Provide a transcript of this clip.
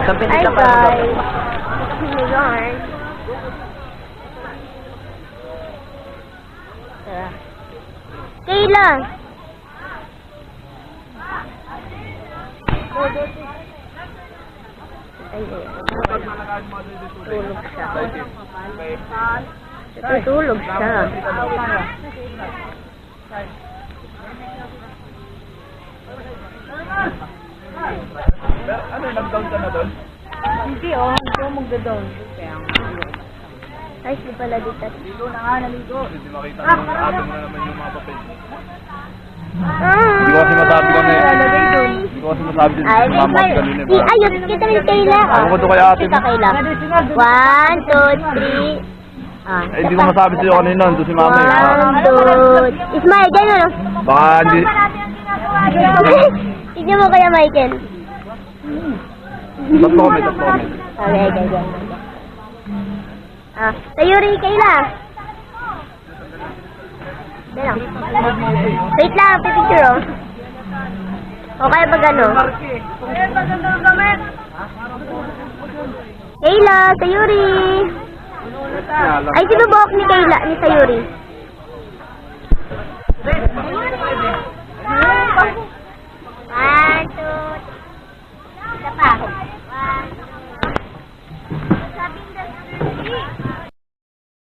Hi guys! Kayla! Tulog siya. Tutulog siya. Ano, nag-down ka na doon? Hindi hindi ako mag-down. Ay, di pala dito. Ligo na nga, naligo. Hindi makita mo, nakatong na naman yung mga papel. Hindi ko kasi masabi kami. Hindi ko kasi masabi din. Ay, ayun, kita rin Kayla. Ako ko to kay ate. Kita Kayla. 1, 2, 3. Eh, hindi ko masabi sa'yo kanina. Doon si mama eh. 1, 2. Ismael, gano'n. Baka hindi. Tignan mo kaya, Michael. Tatlo kami. Okay. Tayo rin, Kayla. Lang. Wait lang, pipicture oh. Okay ba gano? Kayla, Sayuri. Ay, sino buhok ni Kayla, ni Sayuri?